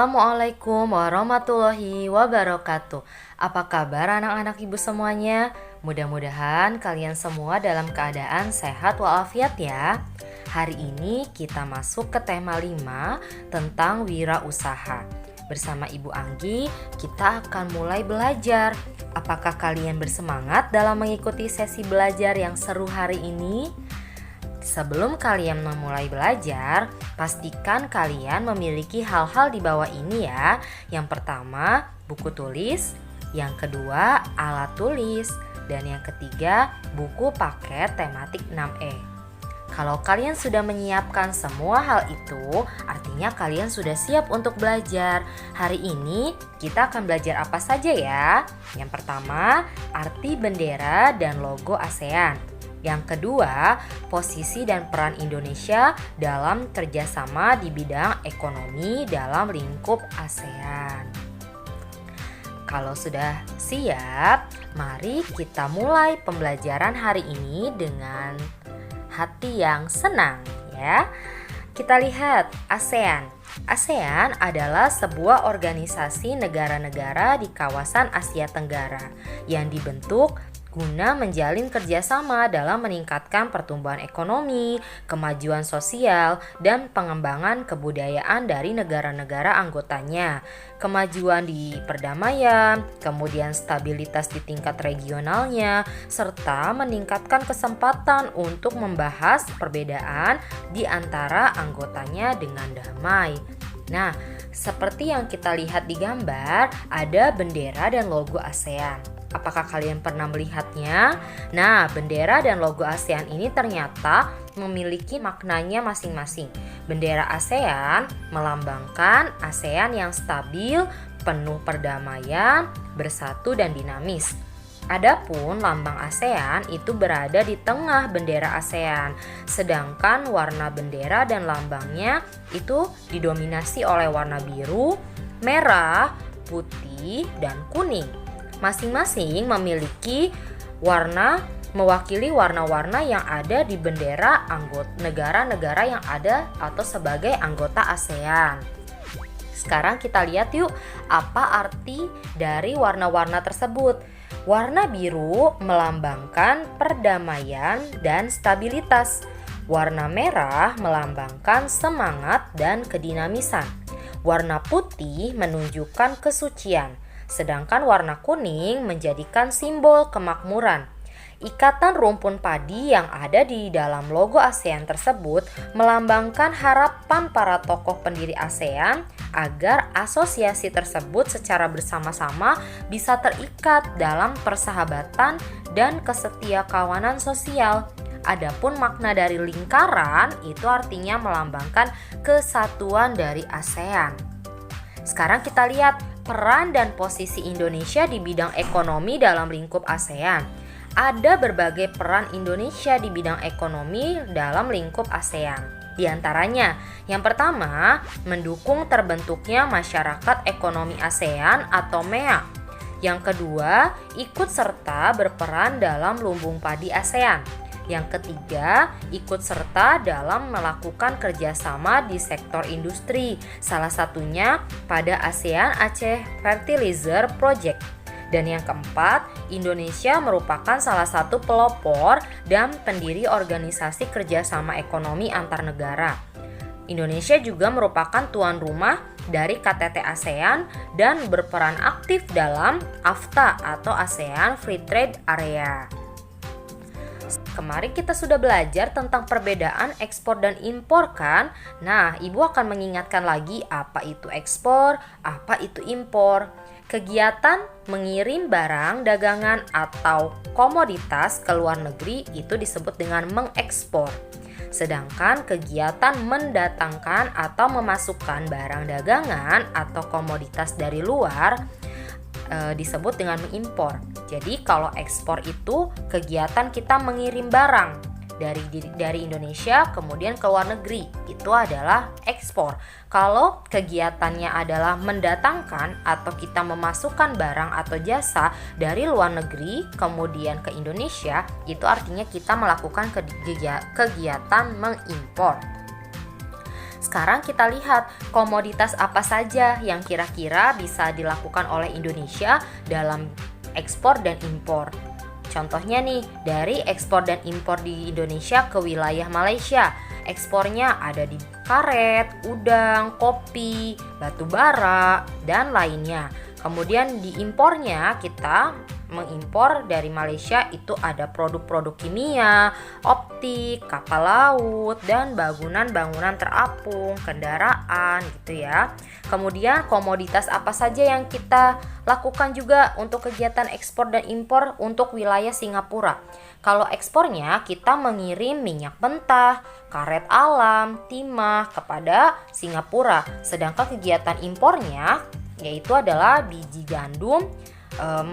Assalamualaikum warahmatullahi wabarakatuh. Apa kabar anak-anak ibu semuanya? Mudah-mudahan kalian semua dalam keadaan sehat walafiat ya. Hari ini kita masuk ke tema 5 tentang wirausaha. Bersama Ibu Anggi, kita akan mulai belajar. Apakah kalian bersemangat dalam mengikuti sesi belajar yang seru hari ini? Sebelum kalian memulai belajar, pastikan kalian memiliki hal-hal di bawah ini ya. Yang pertama, buku tulis. Yang kedua, alat tulis. Dan yang ketiga, buku paket tematik 6E. Kalau kalian sudah menyiapkan semua hal itu, artinya kalian sudah siap untuk belajar. Hari ini kita akan belajar apa saja ya? Yang pertama, arti bendera dan logo ASEAN. Yang kedua, posisi dan peran Indonesia dalam kerjasama di bidang ekonomi dalam lingkup ASEAN. Kalau sudah siap, mari kita mulai pembelajaran hari ini dengan hati yang senang ya. Kita lihat ASEAN. ASEAN adalah sebuah organisasi negara-negara di kawasan Asia Tenggara yang dibentuk guna menjalin kerjasama dalam meningkatkan pertumbuhan ekonomi, kemajuan sosial, dan pengembangan kebudayaan dari negara-negara anggotanya, kemajuan di perdamaian, kemudian stabilitas di tingkat regionalnya, serta meningkatkan kesempatan untuk membahas perbedaan di antara anggotanya dengan damai. Nah, seperti yang kita lihat di gambar, ada bendera dan logo ASEAN. Apakah kalian pernah melihatnya? Nah, bendera dan logo ASEAN ini ternyata memiliki maknanya masing-masing. Bendera ASEAN melambangkan ASEAN yang stabil, penuh perdamaian, bersatu dan dinamis. Adapun lambang ASEAN itu berada di tengah bendera ASEAN, sedangkan warna bendera dan lambangnya itu didominasi oleh warna biru, merah, putih, dan kuning. Masing-masing memiliki warna mewakili warna-warna yang ada di bendera negara-negara yang ada atau sebagai anggota ASEAN. Sekarang kita lihat yuk apa arti dari warna-warna tersebut. Warna biru melambangkan perdamaian dan stabilitas. Warna merah melambangkan semangat dan kedinamisan. Warna putih menunjukkan kesucian. Sedangkan warna kuning menjadikan simbol kemakmuran. Ikatan rumpun padi yang ada di dalam logo ASEAN tersebut melambangkan harapan para tokoh pendiri ASEAN agar asosiasi tersebut secara bersama-sama bisa terikat dalam persahabatan dan kesetiakawanan sosial. Adapun makna dari lingkaran itu artinya melambangkan kesatuan dari ASEAN. Sekarang kita lihat peran dan posisi Indonesia di bidang ekonomi dalam lingkup ASEAN. Ada berbagai peran Indonesia di bidang ekonomi dalam lingkup ASEAN. Di antaranya, yang pertama, mendukung terbentuknya masyarakat ekonomi ASEAN atau MEA. Yang kedua, ikut serta berperan dalam lumbung padi ASEAN. Yang ketiga, ikut serta dalam melakukan kerjasama di sektor industri, salah satunya pada ASEAN Aceh Fertilizer Project. Dan yang keempat, Indonesia merupakan salah satu pelopor dan pendiri organisasi kerjasama ekonomi antar negara. Indonesia juga merupakan tuan rumah dari KTT ASEAN dan berperan aktif dalam AFTA atau ASEAN Free Trade Area. Kemarin kita sudah belajar tentang perbedaan ekspor dan impor kan? Nah, Ibu akan mengingatkan lagi apa itu ekspor, apa itu impor. Kegiatan mengirim barang, dagangan, atau komoditas ke luar negeri itu disebut dengan mengekspor. Sedangkan kegiatan mendatangkan atau memasukkan barang dagangan atau komoditas dari luar disebut dengan mengimpor. Jadi kalau ekspor itu kegiatan kita mengirim barang dari Indonesia kemudian ke luar negeri, itu adalah ekspor. Kalau kegiatannya adalah mendatangkan atau kita memasukkan barang atau jasa dari luar negeri kemudian ke Indonesia, itu artinya kita melakukan kegiatan mengimpor. Sekarang kita lihat komoditas apa saja yang kira-kira bisa dilakukan oleh Indonesia dalam ekspor dan impor. Contohnya nih, dari ekspor dan impor di Indonesia ke wilayah Malaysia. Ekspornya ada di karet, udang, kopi, batu bara, dan lainnya. Kemudian di impornya kita mengimpor dari Malaysia itu ada produk-produk kimia, optik, kapal laut, dan bangunan-bangunan terapung, kendaraan gitu ya. Kemudian komoditas apa saja yang kita lakukan juga untuk kegiatan ekspor dan impor untuk wilayah Singapura. Kalau ekspornya kita mengirim minyak mentah, karet alam, timah kepada Singapura. Sedangkan kegiatan impornya yaitu adalah biji gandum,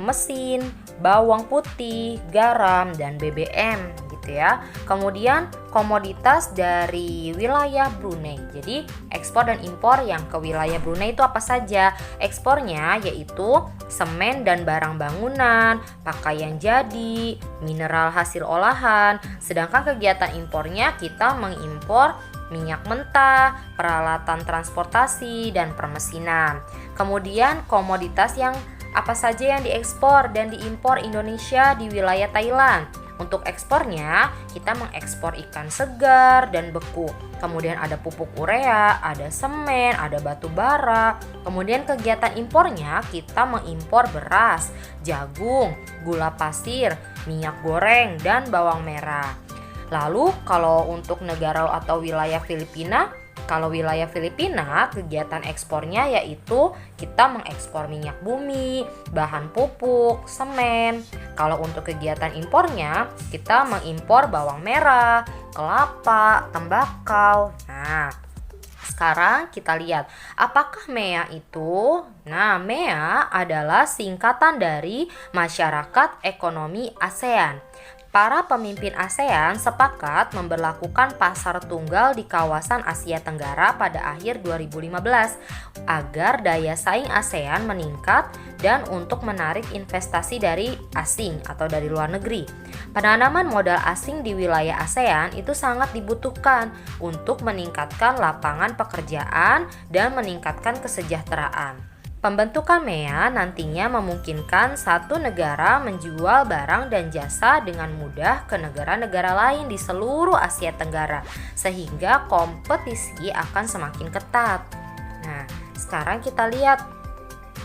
mesin, bawang putih, garam, dan BBM gitu ya. Kemudian komoditas dari wilayah Brunei. Jadi ekspor dan impor yang ke wilayah Brunei itu apa saja? Ekspornya yaitu semen dan barang bangunan, pakaian jadi, mineral hasil olahan. Sedangkan kegiatan impornya kita mengimpor minyak mentah, peralatan transportasi, dan permesinan. Kemudian komoditas yang apa saja yang diekspor dan diimpor Indonesia di wilayah Thailand. Untuk ekspornya, kita mengekspor ikan segar dan beku. Kemudian ada pupuk urea, ada semen, ada batu bara. Kemudian kegiatan impornya, kita mengimpor beras, jagung, gula pasir, minyak goreng, dan bawang merah. Lalu kalau untuk negara atau wilayah Filipina, kalau wilayah Filipina kegiatan ekspornya yaitu kita mengekspor minyak bumi, bahan pupuk, semen. Kalau untuk kegiatan impornya kita mengimpor bawang merah, kelapa, tembakau. Nah, sekarang kita lihat apakah MEA itu? Nah, MEA adalah singkatan dari Masyarakat Ekonomi ASEAN. Para pemimpin ASEAN sepakat memberlakukan pasar tunggal di kawasan Asia Tenggara pada akhir 2015 agar daya saing ASEAN meningkat dan untuk menarik investasi dari asing atau dari luar negeri. Penanaman modal asing di wilayah ASEAN itu sangat dibutuhkan untuk meningkatkan lapangan pekerjaan dan meningkatkan kesejahteraan. Pembentukan MEA nantinya memungkinkan satu negara menjual barang dan jasa dengan mudah ke negara-negara lain di seluruh Asia Tenggara, sehingga kompetisi akan semakin ketat. Nah, sekarang kita lihat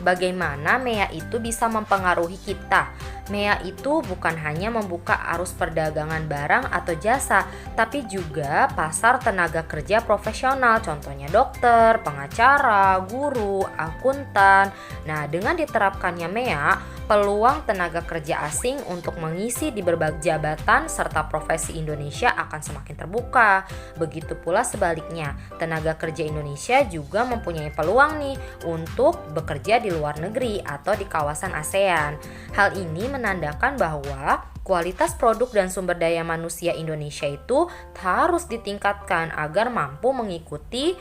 bagaimana MEA itu bisa mempengaruhi kita. MEA itu bukan hanya membuka arus perdagangan barang atau jasa, tapi juga pasar tenaga kerja profesional, contohnya dokter, pengacara, guru, akuntan. Nah, dengan diterapkannya MEA, peluang tenaga kerja asing untuk mengisi di berbagai jabatan serta profesi Indonesia akan semakin terbuka. Begitu pula sebaliknya, tenaga kerja Indonesia juga mempunyai peluang nih untuk bekerja di luar negeri atau di kawasan ASEAN. Hal ini menandakan bahwa kualitas produk dan sumber daya manusia Indonesia itu harus ditingkatkan agar mampu mengikuti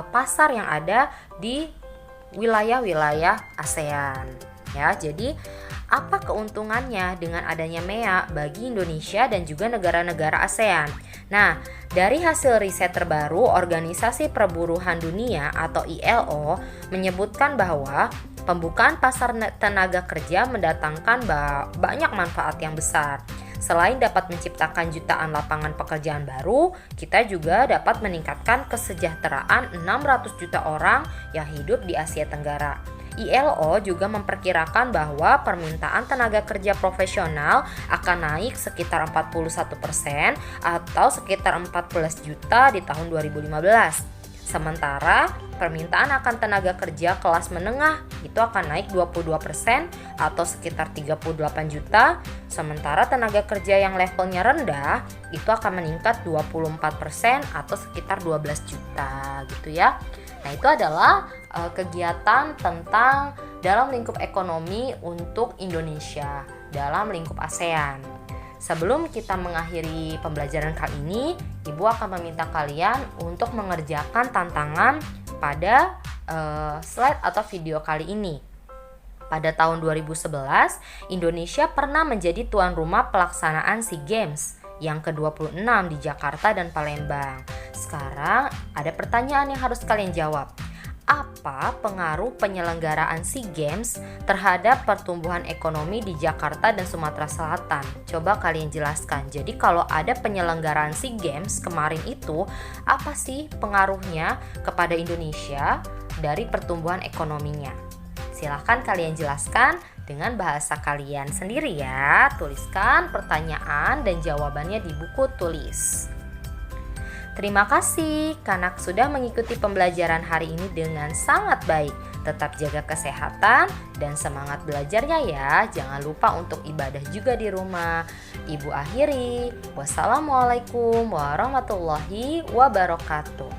pasar yang ada di wilayah-wilayah ASEAN. Ya, jadi apa keuntungannya dengan adanya MEA bagi Indonesia dan juga negara-negara ASEAN? Nah, dari hasil riset terbaru Organisasi Perburuhan Dunia atau ILO menyebutkan bahwa pembukaan pasar tenaga kerja mendatangkan banyak manfaat yang besar. Selain dapat menciptakan jutaan lapangan pekerjaan baru, kita juga dapat meningkatkan kesejahteraan 600 juta orang yang hidup di Asia Tenggara. ILO juga memperkirakan bahwa permintaan tenaga kerja profesional akan naik sekitar 41% atau sekitar 14 juta di tahun 2015. Sementara permintaan akan tenaga kerja kelas menengah itu akan naik 22% atau sekitar 38 juta. Sementara tenaga kerja yang levelnya rendah itu akan meningkat 24% atau sekitar 12 juta gitu ya. Nah, itu adalah kegiatan tentang dalam lingkup ekonomi untuk Indonesia dalam lingkup ASEAN. Sebelum kita mengakhiri pembelajaran kali ini, Ibu akan meminta kalian untuk mengerjakan tantangan pada slide atau video kali ini. Pada tahun 2011, Indonesia pernah menjadi tuan rumah pelaksanaan SEA Games yang ke-26 di Jakarta dan Palembang. Sekarang ada pertanyaan yang harus kalian jawab. Apa pengaruh penyelenggaraan SEA Games terhadap pertumbuhan ekonomi di Jakarta dan Sumatera Selatan? Coba kalian jelaskan. Jadi kalau ada penyelenggaraan SEA Games kemarin itu, apa sih pengaruhnya kepada Indonesia dari pertumbuhan ekonominya? Silahkan kalian jelaskan dengan bahasa kalian sendiri ya. Tuliskan pertanyaan dan jawabannya di buku tulis. Terima kasih karena sudah mengikuti pembelajaran hari ini dengan sangat baik. Tetap jaga kesehatan dan semangat belajarnya ya. Jangan lupa untuk ibadah juga di rumah. Ibu akhiri. Wassalamualaikum warahmatullahi wabarakatuh.